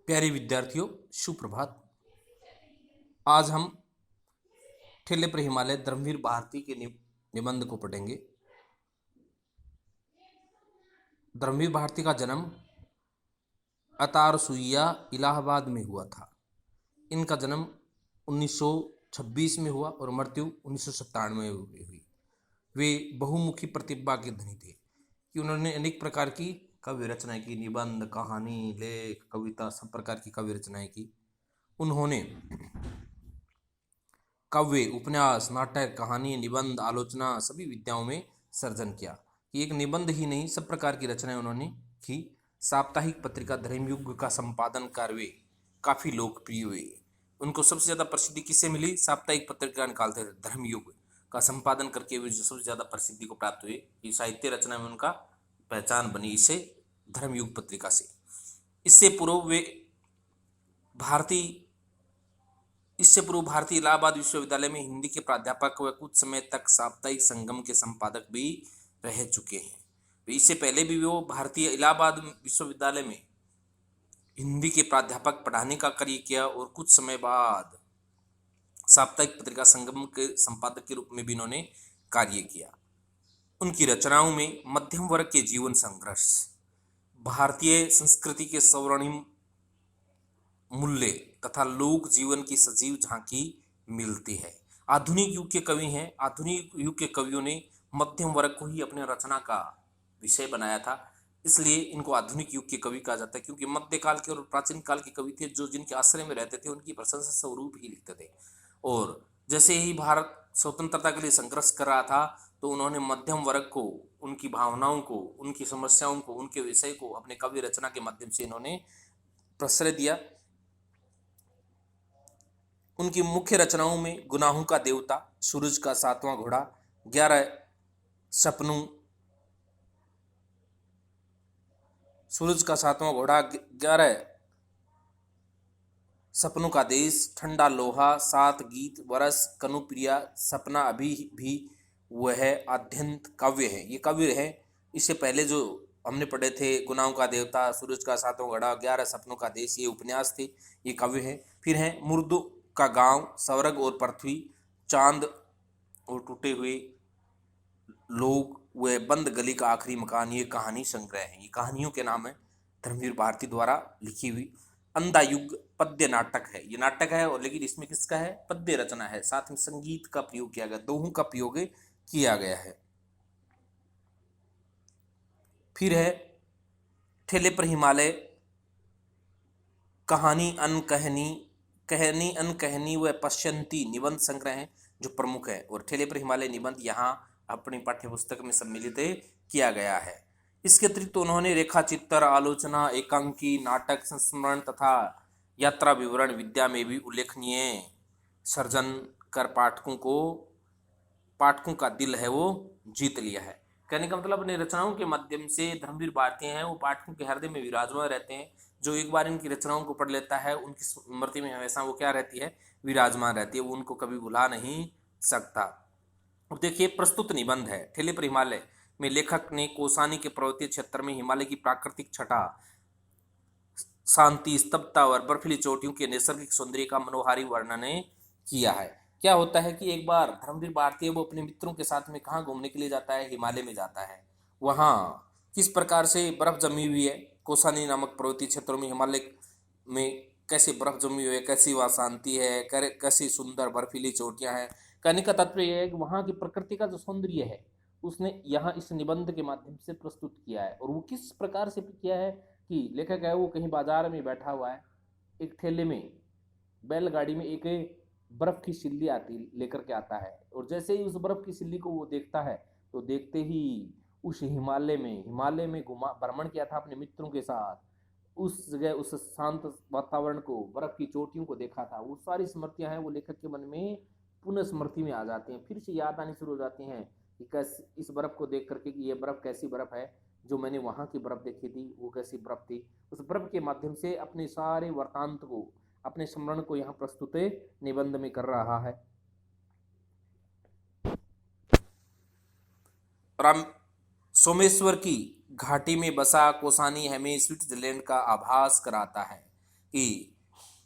प्यारे विद्यार्थियों, सुप्रभात। आज हम ठेले पर हिमालय धर्मवीर भारती के निबंध को पढ़ेंगे। धर्मवीर भारती का जन्म अतारसुइया इलाहाबाद में हुआ था। इनका जन्म 1926 में हुआ और मृत्यु 1997 में हुई। वे बहुमुखी प्रतिभा के धनी थे कि उन्होंने अनेक प्रकार की काव्य रचनाएं की, निबंध, कहानी, लेख, कविता, सब प्रकार की काव्य रचनाएं की। उन्होंने काव्य, उपन्यास, नाटक, कहानी, निबंध, आलोचना सभी विद्याओं में सर्जन किया। एक निबंध ही नहीं, सब प्रकार की रचनाएं उन्होंने की। साप्ताहिक पत्रिका धर्मयुग का संपादन कार्य काफी लोकप्रिय हुए। उनको सबसे ज्यादा प्रसिद्धि किससे मिली? साप्ताहिक पत्रिका निकालते थे धर्मयुग का संपादन करके वे जो सबसे ज्यादा प्रसिद्धि को प्राप्त हुए। ये साहित्य रचना में उनका पहचान बनी इससे, धर्मयुग पत्रिका से। इससे पूर्व वे भारतीय इलाहाबाद विश्वविद्यालय में हिंदी के प्राध्यापक व कुछ समय तक साप्ताहिक संगम के संपादक भी रह चुके हैं। इससे पहले भी वो भारतीय इलाहाबाद विश्वविद्यालय में हिंदी के प्राध्यापक पढ़ाने का कार्य किया और कुछ समय बाद साप्ताहिक पत्रिका संगम के संपादक के रूप में भी इन्होंने कार्य किया। उनकी रचनाओं में मध्यम वर्ग के जीवन संघर्ष, भारतीय संस्कृति के स्वर्णिम मूल्य तथा लोक जीवन की सजीव झांकी मिलती है। आधुनिक युग के कवि हैं। आधुनिक युग के कवियों ने मध्यम वर्ग को ही अपने रचना का विषय बनाया था, इसलिए इनको आधुनिक युग के कवि कहा जाता है। क्योंकि मध्यकाल के और प्राचीन काल के कवि थे जो जिनके आश्रय में रहते थे, उनकी प्रशंसा स्वरूप ही लिखते थे। और जैसे ही भारत स्वतंत्रता के लिए संघर्ष कर रहा था, तो उन्होंने मध्यम वर्ग को, उनकी भावनाओं को, उनकी समस्याओं को, उनके विषय को अपने कवि रचना के माध्यम से इन्होंने प्रश्रय दिया। उनकी मुख्य रचनाओं में गुनाहों का देवता, सूरज का सातवां घोड़ा, 11 सपनों, सूरज का सातवां घोड़ा, 11 सपनों का देश, ठंडा लोहा, 7 गीत, वरस, कनुप्रिया, सपना अभी भी वह आद्यंत काव्य है। ये काव्य है। इससे पहले जो हमने पढ़े थे, गुनाहों का देवता, सूरज का सातवां घोड़ा, 11 सपनों का देश, ये उपन्यास थे, ये काव्य है। फिर है मुर्दों का गांव, स्वर्ग और पृथ्वी, चांद और टूटे हुए लोग, वह बंद गली का आखिरी मकान, ये कहानी संग्रह है। ये कहानियों के नाम है, धर्मवीर भारती द्वारा लिखी हुई। अंधा युग पद्य नाटक है। ये नाटक है और लेकिन इसमें किसका है? पद्य रचना है। साथ में संगीत का प्रयोग किया गया, दोहों का प्रयोग किया गया है। फिर है ठेले पर हिमालय, कहानी अनकहनी, कहनी अनकहनी व पश्यंती निबंध संग्रह है जो प्रमुख है। और ठेले पर हिमालय निबंध यहाँ अपनी पाठ्यपुस्तक में सम्मिलित किया गया है। इसके अतिरिक्त उन्होंने रेखा चित्र, आलोचना, एकांकी, नाटक, संस्मरण तथा यात्रा विवरण विद्या में भी उल्लेखनीय सर्जन कर पाठकों का दिल है वो जीत लिया है। कहने का मतलब, अपनी रचनाओं के माध्यम से धर्मवीर भारती हैं वो पाठकों के हृदय में विराजमान रहते हैं। जो एक बार इनकी रचनाओं को पढ़ लेता है, उनकी स्मृति में हमेशा वो क्या रहती है? विराजमान रहती है। वो उनको कभी भुला नहीं सकता। अब देखिए, प्रस्तुत निबंध है ठेले पर हिमालय में लेखक ने कोसानी के पर्वतीय क्षेत्र में हिमालय की प्राकृतिक छटा, शांति, स्तब्धता और बर्फीली चोटियों के नैसर्गिक सौंदर्य का मनोहारी वर्णन किया है। क्या होता है कि एक बार धर्मवीर भारती वो अपने मित्रों के साथ में कहाँ घूमने के लिए जाता है? हिमालय में जाता है। वहाँ किस प्रकार से बर्फ जमी हुई है, कोसानी नामक पर्वतीय क्षेत्रों में, हिमालय में कैसे बर्फ जमी हुई है, कैसी वहाँ शांति है, कैसी सुंदर बर्फीली चोटियाँ हैं। कहने का तात्पर्य यह है कि वहाँ की प्रकृति का जो सौंदर्य है उसने यहाँ इस निबंध के माध्यम से प्रस्तुत किया है। और वो किस प्रकार से किया है कि लेखक है वो कहीं बाजार में बैठा हुआ है, एक ठेले में, बैलगाड़ी में एक बर्फ की सिल्ली आती लेकर के आता है। और जैसे ही उस बर्फ की सिल्ली को वो देखता है, तो देखते ही उस हिमालय में घुमा भ्रमण किया था अपने मित्रों के साथ, उस जगह उस शांत वातावरण को, बर्फ की चोटियों को देखा था, वो सारी स्मृतियां हैं वो लेखक के मन में पुनः स्मृति में आ जाती हैं। फिर से याद आनी शुरू हो जाती हैं कि कैसे इस बर्फ को देख करके कि ये बर्फ कैसी बर्फ है, जो मैंने वहाँ की बर्फ देखी थी वो कैसी बर्फ थी। उस बर्फ के माध्यम से अपने सारे वृतांत को, अपने स्मरण को यहाँ प्रस्तुत निबंध में कर रहा है। सोमेश्वर की घाटी में बसा कोसानी हमें स्विट्जरलैंड का आभास कराता है। कि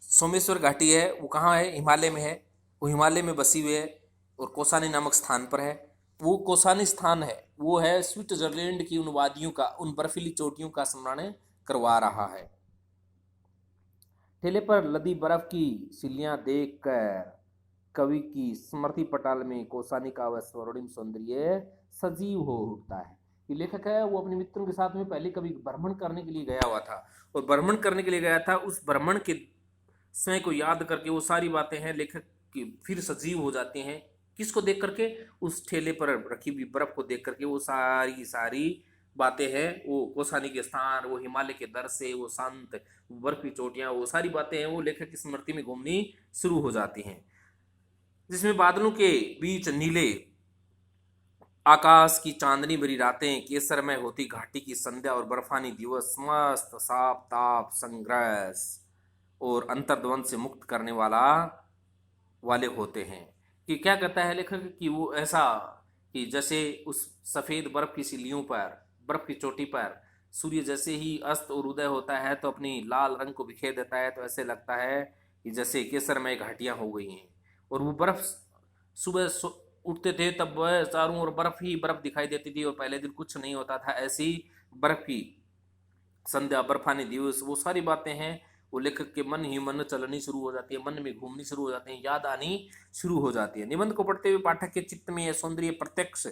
सोमेश्वर घाटी है वो कहाँ है, हिमालय में है, वो हिमालय में बसी हुई है और कौसानी नामक स्थान पर है। वो कौसानी स्थान है वो है स्विट्जरलैंड की उन वादियों का, उन बर्फीली चोटियों का स्मरण करवा रहा है। ठेले पर लदी बर्फ की सिल्लियां देखकर कवि की स्मृति पटाल में कौसानी का वह स्वर्णिम सौंदर्य सजीव हो उठता है। ये लेखक है वो अपने मित्रों के साथ में पहले कभी भ्रमण करने के लिए गया हुआ था, और भ्रमण करने के लिए गया था, उस भ्रमण के समय को याद करके वो सारी बातें हैं लेखक की फिर सजीव हो जाती हैं। किसको देख करके, उस ठेले पर रखी हुई बर्फ को देख करके वो सारी सारी बातें हैं, वो कौसानी के स्थान, वो हिमालय के दर से, वो शांत बर्फ की चोटियां, वो सारी बातें हैं वो लेखक की स्मृति में घूमनी शुरू हो जाती हैं। जिसमें बादलों के बीच नीले आकाश की चांदनी भरी रातें, केसरमय होती घाटी की संध्या और बर्फानी दिवस मस्त साफ ताप संघर्ष और अंतर्द्वंद से मुक्त करने वाले होते हैं। कि क्या कहता है लेखक कि वो ऐसा कि जैसे उस सफेद बर्फ की सिल्लियों पर, बर्फ की चोटी पर सूर्य जैसे ही अस्त और उदय होता है तो अपनी लाल रंग को बिखेर देता है, तो ऐसे लगता है कि जैसे केसरमय घाटियां हो गई हैं। और वो बर्फ सुबह उठते थे तब वह चारों ओर बर्फ ही बर्फ दिखाई देती थी और पहले दिन कुछ नहीं होता था। ऐसी बर्फ की संध्या, बर्फानी दिवस, वो सारी बातें हैं वो लेखक के मन ही मन चलनी शुरू हो जाती है, मन में घूमनी शुरू हो जाती है, याद आनी शुरू हो जाती है। निबंध को पढ़ते हुए पाठक के चित्त में यह सौंदर्य प्रत्यक्ष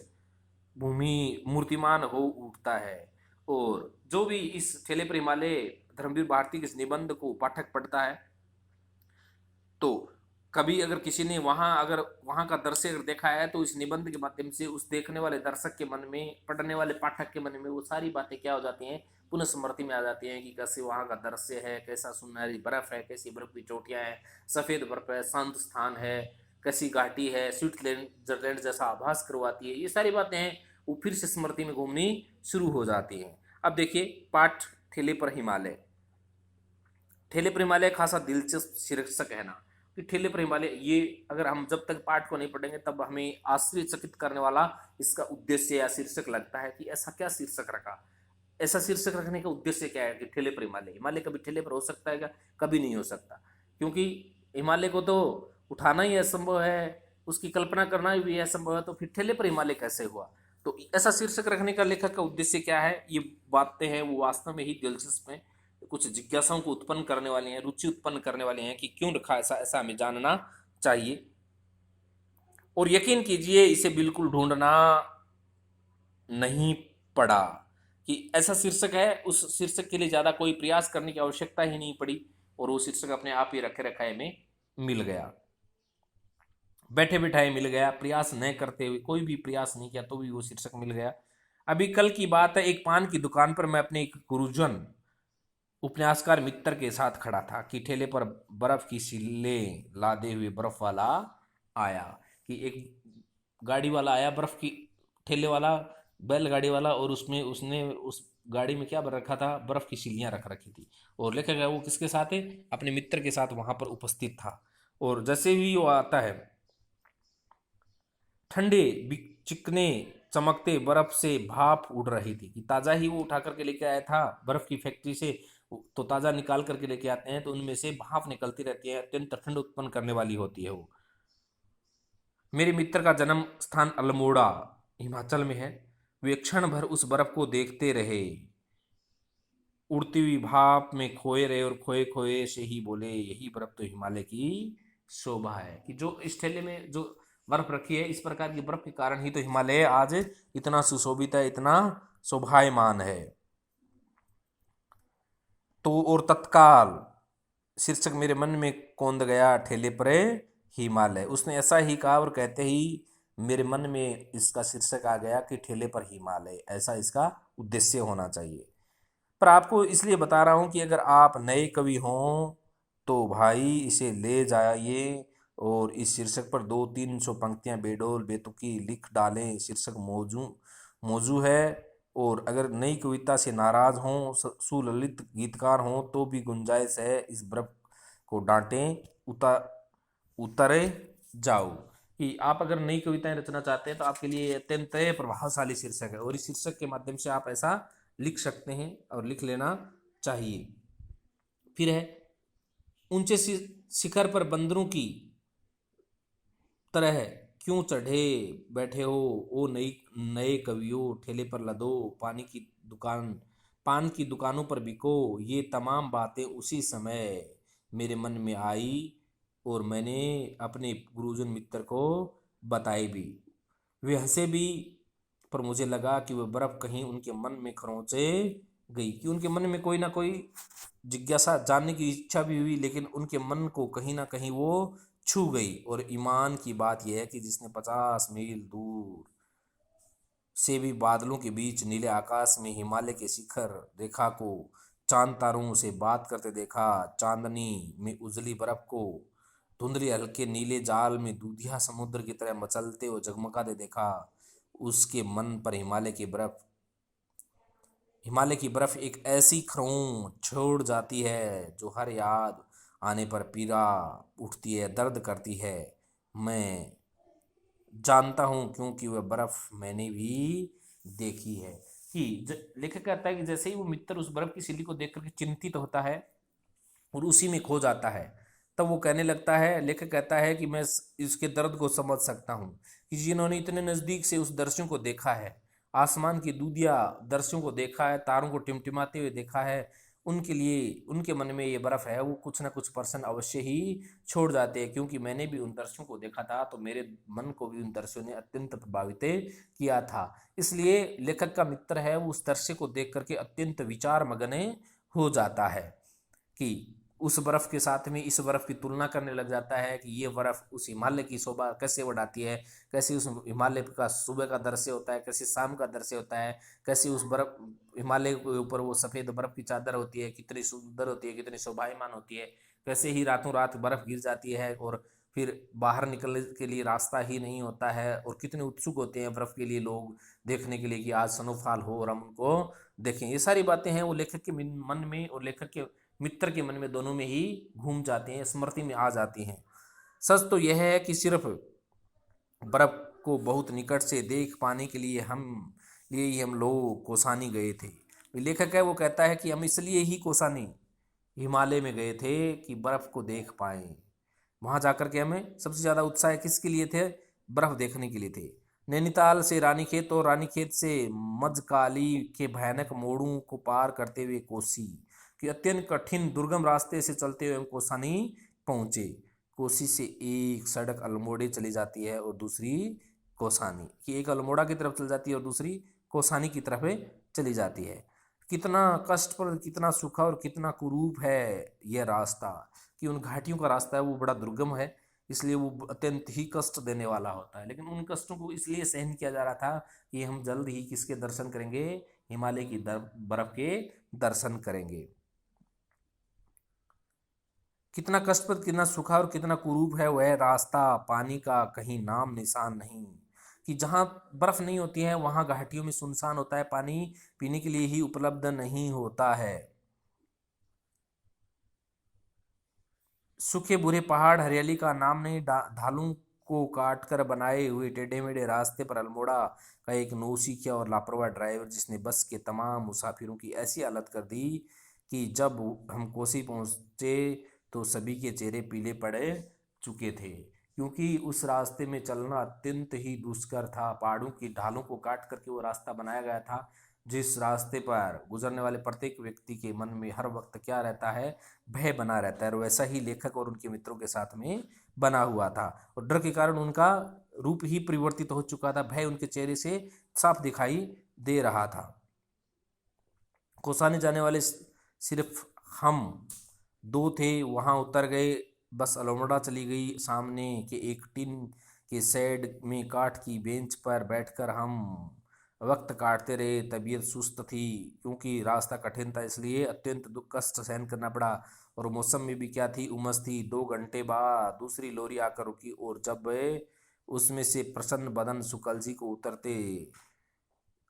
भूमि मूर्तिमान हो उठता है। और जो भी इस ठेले पर हिमालय धर्मवीर भारती के इस निबंध को पाठक पढ़ता है तो कभी अगर किसी ने अगर वहां का दृश्य अगर देखा है तो इस निबंध के माध्यम से उस देखने वाले दर्शक के मन में, पढ़ने वाले पाठक के मन में वो सारी बातें क्या हो जाती हैं, पुनः स्मृति में आ जाती हैं कि कैसे वहां का दृश्य है, कैसा सुनहरी बर्फ है, कैसी बर्फ की चोटियां हैं, सफेद बर्फ है, शांत स्थान है, कैसी घाटी है, स्विट्जरलैंड जैसा आभास करवाती है। ये सारी बातें हैं वो फिर से स्मृति में घूमनी शुरू हो जाती हैं। अब देखिए पाठ ठेले पर हिमालय। ठेले पर हिमालय खासा दिलचस्प शीर्षक है ना, कि ठेले पर हिमालय, ये अगर हम जब तक पाठ को नहीं पढ़ेंगे तब हमें आश्चर्यचकित करने वाला इसका उद्देश्य या शीर्षक लगता है कि ऐसा क्या शीर्षक रखा। ऐसा शीर्षक रखने का उद्देश्य क्या है कि ठेले पर हिमालय, हिमालय कभी ठेले पर हो सकता है क्या? कभी नहीं हो सकता, क्योंकि हिमालय को तो उठाना ही असंभव है, उसकी कल्पना करना भी असंभव है, तो फिर ठेले पर हिमालय कैसे हुआ? तो ऐसा शीर्षक रखने का लेखक का उद्देश्य क्या है, ये बातें हैं वो वास्तव में ही दिलचस्प हैं, कुछ जिज्ञासाओं को उत्पन्न करने वाली हैं, रुचि उत्पन्न करने वाले हैं कि क्यों रखा ऐसा, ऐसा हमें जानना चाहिए। और यकीन कीजिए इसे बिल्कुल ढूंढना नहीं पड़ा कि ऐसा शीर्षक है, उस शीर्षक के लिए ज्यादा कोई प्रयास करने की आवश्यकता ही नहीं पड़ी और वो शीर्षक अपने आप ही रखे रखाए में मिल गया, बैठे बिठाए मिल गया, प्रयास न करते हुए, कोई भी प्रयास नहीं किया तो भी वो शीर्षक मिल गया। अभी कल की बात है, एक पान की दुकान पर मैं अपने एक गुरुजन उपन्यासकार मित्र के साथ खड़ा था कि ठेले पर बर्फ की सिल्लें लादे हुए बर्फ वाला आया। कि एक गाड़ी वाला आया, बर्फ की ठेले वाला, बैलगाड़ी वाला, और उसमें उसने उस गाड़ी में क्या रखा था, बर्फ की सिल्लियां रख रखी थी। और लेखक है वो किसके साथ है, अपने मित्र के साथ वहां पर उपस्थित था। और जैसे ही वो आता है, ठंडे चिकने चमकते बर्फ से भाप उड़ रही थी, कि ताजा ही वो उठा करके लेके आया था बर्फ की फैक्ट्री से, तो ताजा निकाल करके लेके आते हैं तो उनमें से भाप निकलती रहती है, अत्यंत ठंड उत्पन्न करने वाली होती है वो। मेरे मित्र का जन्म स्थान अल्मोड़ा हिमाचल में है। वे क्षण भर उस बर्फ को देखते रहे, उड़ती हुई भाप में खोए रहे, और खोए खोए से ही बोले, यही बर्फ तो हिमालय की शोभा है। कि जो इस ठेले में जो बर्फ रखी है, इस प्रकार की बर्फ के कारण ही तो हिमालय आज इतना सुशोभित है, इतना शोभायमान है। तो और तत्काल शीर्षक मेरे मन में कौंध गया, ठेले पर हिमालय। उसने ऐसा ही कहा और कहते ही मेरे मन में इसका शीर्षक आ गया कि ठेले पर हिमालय, ऐसा इसका उद्देश्य होना चाहिए। पर आपको इसलिए बता रहा हूँ कि अगर आप नए कवि हों तो भाई इसे ले जाइए और इस शीर्षक पर 200-300 पंक्तियां बेडोल बेतुकी लिख डालें, शीर्षक मौजू है। और अगर नई कविता से नाराज हों, सुललित गीतकार हों तो भी गुंजाइश है, इस बर्फ को डांटें, उतरे जाओ। कि आप अगर नई कविताएं रचना चाहते हैं तो आपके लिए अत्यंत प्रभावशाली शीर्षक है, और इस शीर्षक के माध्यम से आप ऐसा लिख सकते हैं और लिख लेना चाहिए। फिर है ऊंचे शिखर पर बंदरों की तरह क्यों चढ़े बैठे हो ओ नई नए कवियों, ठेले पर लदो पान की दुकानों पर बिको। ये तमाम बातें उसी समय मेरे मन में आई और मैंने अपने गुरुजन मित्र को बताई भी। वे हंसे भी, पर मुझे लगा कि वह बर्फ कहीं उनके मन में खरोंचे गई, कि उनके मन में कोई ना कोई जिज्ञासा, जानने की इच्छा भी हुई, लेकिन उनके मन को कहीं ना कहीं वो छू गई। और ईमान की बात यह है कि जिसने 50 मील दूर से भी बादलों के बीच नीले आकाश में हिमालय के शिखर रेखा को चांद तारों से बात करते देखा, चांदनी में उजली बर्फ को धुंधली हल्के नीले जाल में दूधिया समुद्र की तरह मचलते और जगमगाते देखा, उसके मन पर हिमालय की बर्फ एक ऐसी खरोंच छोड़ जाती है जो हर याद आने पर पीड़ा उठती है, दर्द करती है। मैं जानता हूँ क्योंकि वह बर्फ मैंने भी देखी है। कि लेखक कहता है कि जैसे ही वो मित्र उस बर्फ की सिल्ली को देख करके चिंतित होता है और उसी में खो जाता है, तब वो कहने लगता है, लेखक कहता है कि मैं इसके दर्द को समझ सकता हूँ कि जिन्होंने इतने नज़दीक से उस दृश्यों को देखा है, आसमान की दूधिया दृश्यों को देखा है, तारों को टिमटिमाते हुए देखा है, उनके लिए उनके मन में ये बर्फ है वो कुछ ना कुछ पर्सन अवश्य ही छोड़ जाते हैं। क्योंकि मैंने भी उन दृश्यों को देखा था तो मेरे मन को भी उन दृश्यों ने अत्यंत प्रभावित किया था। इसलिए लेखक का मित्र है वो उस दृश्य को देख करके अत्यंत विचार मग्न हो जाता है कि उस बर्फ के साथ में इस बर्फ की तुलना करने लग जाता है कि ये बर्फ उस हिमालय की शोभा कैसे बढ़ाती है, कैसे उस हिमालय का सुबह का दृश्य होता है, कैसे शाम का दृश्य होता है, कैसे उस बर्फ हिमालय के ऊपर वो सफ़ेद बर्फ की चादर होती है, कितनी सुंदर होती है, कितनी शोभायमान होती है, कैसे ही रातों रात बर्फ गिर जाती है और फिर बाहर निकलने के लिए रास्ता ही नहीं होता है, और कितने उत्सुक होते हैं बर्फ के लिए लोग देखने के लिए कि आज स्नोफॉल हो और हम उनको देखें। ये सारी बातें हैं वो लेखक के मन में और लेखक के मित्र के मन में दोनों में ही घूम जाते हैं, स्मृति में आ जाती हैं। सच तो यह है कि सिर्फ बर्फ को बहुत निकट से देख पाने के लिए हम लोग कोसानी गए थे। लेखक है वो कहता है कि हम इसलिए ही कोसानी हिमालय में गए थे कि बर्फ को देख पाए। वहाँ जाकर के हमें सबसे ज़्यादा उत्साह किसके लिए थे? बर्फ देखने के लिए थे। नैनीताल से रानीखेत और रानीखेत से मजकाली के भयानक मोड़ों को पार करते हुए कोसी कि अत्यंत कठिन दुर्गम रास्ते से चलते हुए हम कोसानी पहुँचे। कोसी से एक सड़क अल्मोड़े चली जाती है और दूसरी कोसानी, कि एक अल्मोड़ा की तरफ चली जाती है और दूसरी कोसानी की तरफ चली जाती है। कितना कष्ट पर कितना सूखा और कितना कुरूप है यह रास्ता, कि उन घाटियों का रास्ता है वो बड़ा दुर्गम है, इसलिए वो अत्यंत ही कष्ट देने वाला होता है। लेकिन उन कष्टों को इसलिए सहन किया जा रहा था कि हम जल्द ही किसके दर्शन करेंगे? हिमालय की बर्फ के दर्शन करेंगे। कितना कष्टप्रद, कितना सूखा और कितना कुरूप है वह रास्ता, पानी का कहीं नाम निशान नहीं। कि जहाँ बर्फ नहीं होती है वहाँ घाटियों में सुनसान होता है, पानी पीने के लिए ही उपलब्ध नहीं होता है। सूखे भूरे पहाड़, हरियाली का नाम नहीं, ढालों को काट कर बनाए हुए टेढ़े मेढ़े रास्ते पर अल्मोड़ा का एक नौसिखिया और लापरवाह ड्राइवर, जिसने बस के तमाम मुसाफिरों की ऐसी हालत कर दी कि जब हम कोसी पहुंचे तो सभी के चेहरे पीले पड़े चुके थे। क्योंकि उस रास्ते में चलना अत्यंत ही दुष्कर था। पहाड़ों की ढालों को काट करके वो रास्ता बनाया गया था, जिस रास्ते पर गुजरने वाले प्रत्येक व्यक्ति के मन में हर वक्त क्या रहता है? भय बना रहता है। और वैसा ही लेखक और उनके मित्रों के साथ में बना हुआ था, और डर के कारण उनका रूप ही परिवर्तित हो चुका था, भय उनके चेहरे से साफ दिखाई दे रहा था। कोसानी जाने वाले सिर्फ हम दो थे, वहां उतर गए, बस अल्मोड़ा चली गई। सामने के एक टिन के शेड में काठ की बेंच पर बैठकर हम वक्त काटते रहे। तबीयत सुस्त थी क्योंकि रास्ता कठिन था, इसलिए अत्यंत दुख कष्ट सहन करना पड़ा। और मौसम में भी क्या थी, उमस थी। 2 घंटे बाद दूसरी लोरी आकर रुकी, और जब उसमें से प्रसन्न बदन सुकल जी को उतरते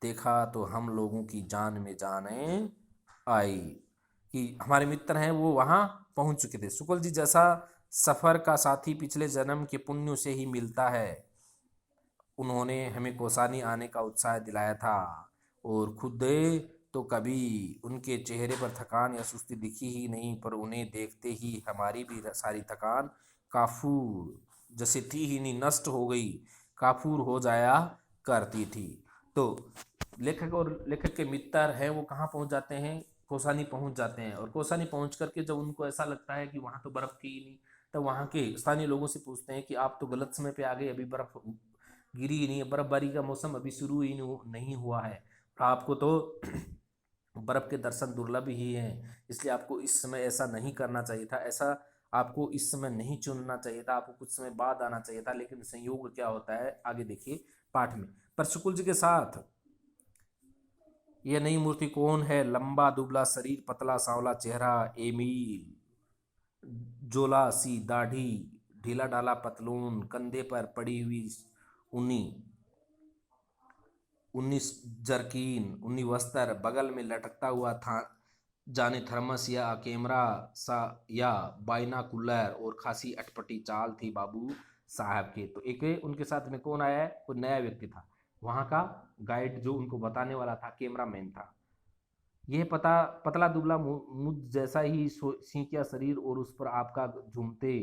देखा तो हम लोगों की जान में जान आई। कि हमारे मित्र हैं वो वहाँ पहुँच चुके थे। शुक्ल जी जैसा सफ़र का साथी पिछले जन्म के पुण्यों से ही मिलता है। उन्होंने हमें कोसानी आने का उत्साह दिलाया था और खुद तो कभी उनके चेहरे पर थकान या सुस्ती दिखी ही नहीं, पर उन्हें देखते ही हमारी भी सारी थकान काफूर जैसे थी ही नहीं, नष्ट हो गई, काफूर हो जाया करती थी। तो लेखक और लेखक के मित्र हैं वो कहाँ पहुंच जाते हैं, कौसानी पहुंच जाते हैं। और कौसानी पहुंच करके जब उनको ऐसा लगता है कि वहां तो बर्फ थी ही नहीं, तब वहां के स्थानीय लोगों से पूछते हैं कि आप तो गलत समय पे आ गए, अभी बर्फ गिरी ही नहीं है, बर्फबारी का मौसम अभी शुरू ही नहीं हुआ है, आपको तो बर्फ के दर्शन दुर्लभ ही हैं, इसलिए आपको इस समय ऐसा नहीं करना चाहिए था, ऐसा आपको इस समय नहीं चुनना चाहिए था, आपको कुछ समय बाद आना चाहिए था। लेकिन संयोग क्या होता है आगे देखिए पाठ में। पर शुक्ल जी के साथ यह नई मूर्ति कौन है, लंबा दुबला शरीर, पतला सांवला चेहरा, एमील जोला सी दाढ़ी, ढीला ढाला पतलून, कंधे पर पड़ी हुई ऊनी 19 जरकीन, 19 वस्त्र, बगल में लटकता हुआ था जाने थर्मस या कैमरा सा या बाइनाकुलर, और खासी अटपटी चाल थी बाबू साहब के। तो एक उनके साथ में कौन आया है, वो नया व्यक्ति था, वहाँ का गाइड जो उनको बताने वाला था, कैमरामैन था। यह पतला दुबला मुझ जैसा ही सींकिया शरीर और उस पर आपका झूमते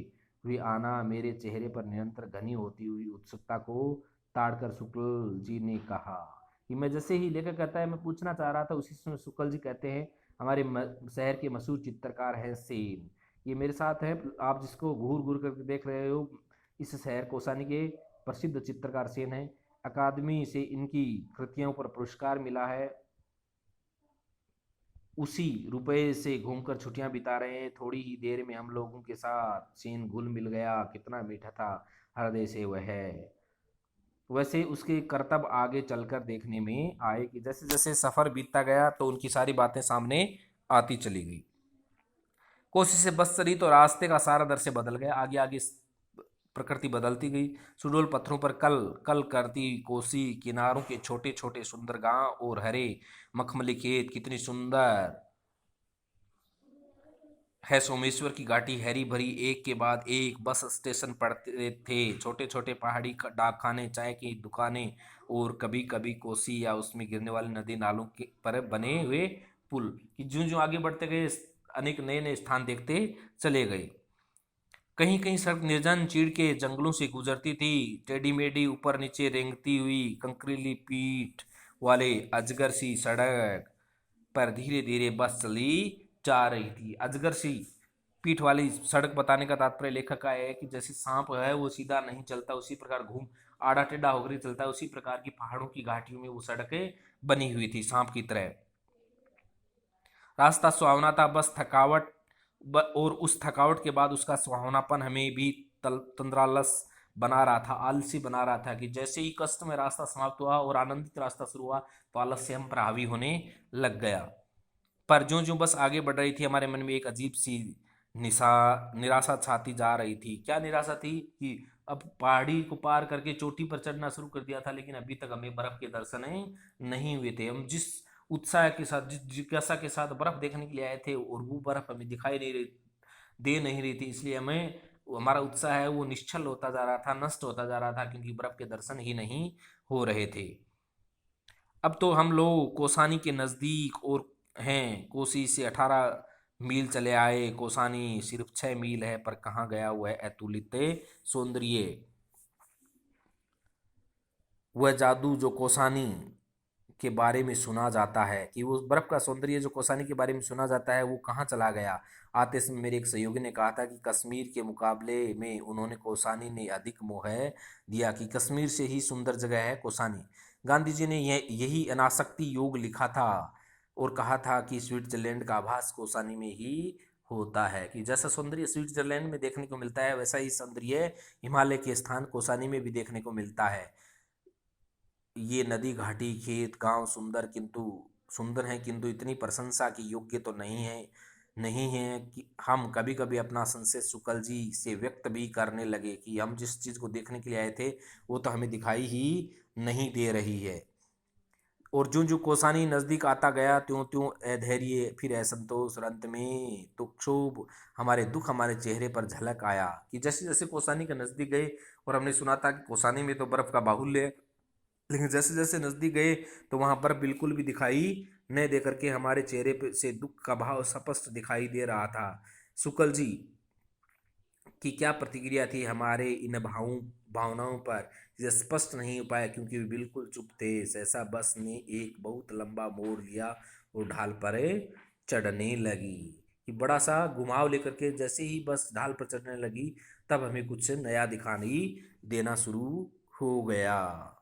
हुए आना मेरे चेहरे पर निरंतर घनी होती हुई उत्सुकता को ताड़कर शुक्ल जी ने कहा कि मैं, जैसे ही लेखक कहता है मैं पूछना चाह रहा था, उसी समय शुक्ल जी कहते हैं हमारे शहर के मशहूर चित्रकार हैं सेन, ये मेरे साथ है, आप जिसको घूर घूर करके देख रहे हो, इस शहर कौसानी के प्रसिद्ध चित्रकार सेन हैं। अकादमी से इनकी कृतियों पर पुरस्कार मिला है, उसी रुपए से घूमकर छुट्टियां बिता रहे हैं, थोड़ी ही देर में हम लोगों के साथ सेन घुल मिल गया, कितना मीठा था हृदय से वह है। वैसे उसके करतब आगे चलकर देखने में आए कि जैसे जैसे सफर बीतता गया तो उनकी सारी बातें सामने आती चली गई। कोशिश से बस चली तो रास्ते का सारा दृश्य बदल गया, आगे आगे प्रकृति बदलती गई, सुडोल पत्थरों पर कल कल करती कोसी, किनारों के छोटे छोटे सुंदर गांव और हरे मखमली खेत, कितनी सुंदर है सोमेश्वर की घाटी, हरी भरी, एक के बाद एक बस स्टेशन पड़ते थे, छोटे छोटे पहाड़ी डाकखाने, चाय की दुकानें, और कभी कभी कोसी या उसमें गिरने वाले नदी नालों के पर बने हुए पुल, कि ज्यों ज्यों आगे बढ़ते गए अनेक नए नए स्थान देखते चले गए। कहीं कहीं सड़क निर्जन चीड़ के जंगलों से गुजरती थी, टेढ़ी मेढ़ी ऊपर नीचे रेंगती हुई कंकरीली पीठ वाले अजगर सी सड़क पर धीरे धीरे बस चली जा रही थी। अजगर सी पीठ वाली सड़क बताने का तात्पर्य लेखक का है कि जैसे सांप है वो सीधा नहीं चलता, उसी प्रकार घूम आड़ा टेढ़ा होकर चलता है, उसी प्रकार की पहाड़ों की घाटियों में वो सड़कें बनी हुई थी सांप की तरह। रास्ता सुहावना था, बस थकावट और उस थकावट के बाद उसका सुहावनापन हमें भी तंद्रालस बना रहा था, आलसी बना रहा था, कि जैसे ही कष्ट में रास्ता समाप्त हुआ और आनंदित रास्ता शुरू हुआ तो आलस्य हम पर हावी होने लग गया। पर ज्यों ज्यों बस आगे बढ़ रही थी हमारे मन में एक अजीब सी निराशा छाती जा रही थी। क्या निराशा थी कि अब पहाड़ी को पार करके चोटी पर चढ़ना शुरू कर दिया था, लेकिन अभी तक हमें बर्फ के दर्शन नहीं हुए थे। हम जिस उत्साह के साथ, जिस जिज्ञासा के साथ बर्फ देखने के लिए आए थे, और वो बर्फ हमें दिखाई नहीं रही, दे नहीं रही थी, इसलिए हमें हमारा उत्साह है वो निश्चल होता जा रहा था, नष्ट होता जा रहा था, क्योंकि बर्फ के दर्शन ही नहीं हो रहे थे। अब तो हम लोग कोसानी के नज़दीक और हैं, कोसी से 18 मील चले आए, कोसानी सिर्फ 6 मील है, पर कहाँ गया हुआ है अतुलित सौंदर्य, वह जादू जो कोसानी के बारे में सुना जाता है, कि वो बर्फ का सौंदर्य जो कोसानी के बारे में सुना जाता है वो कहाँ चला गया। आते समय मेरे एक सहयोगी ने कहा था कि कश्मीर के मुकाबले में उन्होंने कोसानी ने अधिक मोह दिया, कि कश्मीर से ही सुंदर जगह है कोसानी। गांधी जी ने यही अनासक्ति योग लिखा था और कहा था कि स्विट्जरलैंड का आभास कोसानी में ही होता है, कि जैसा सौंदर्य स्विट्जरलैंड में देखने को मिलता है वैसा ही सौंदर्य हिमालय के स्थान कोसानी में भी देखने को मिलता है। ये नदी घाटी खेत गांव सुंदर हैं, किंतु इतनी प्रशंसा की योग्य तो नहीं है कि हम कभी कभी अपना संशय शुक्ल जी से व्यक्त भी करने लगे, कि हम जिस चीज़ को देखने के लिए आए थे वो तो हमें दिखाई ही नहीं दे रही है। और ज्यों ज्यों कोसानी नज़दीक आता गया त्यों त्यों अधैर्य, फिर असंतोष, और अंत में तो क्षोभ, हमारे दुख हमारे चेहरे पर झलक आया, कि जैसे जैसे कोसानी के नज़दीक गए, और हमने सुना था कि कोसानी में तो बर्फ़ का बाहुल्य है, लेकिन जैसे जैसे नज़दीक गए तो वहाँ बर्फ़ बिल्कुल भी दिखाई उन्हें देख करके हमारे चेहरे पे से दुख का भाव स्पष्ट दिखाई दे रहा था। शुक्ल जी की क्या प्रतिक्रिया थी हमारे इन भावनाओं पर, ये स्पष्ट नहीं हो पाया क्योंकि वे बिल्कुल चुप थे। सहसा बस ने एक बहुत लंबा मोड़ लिया और ढाल पर चढ़ने लगी। कि बड़ा सा घुमाव लेकर के जैसे ही बस ढाल पर चढ़ने लगी, तब हमें कुछ नया दिखाई देना शुरू हो गया।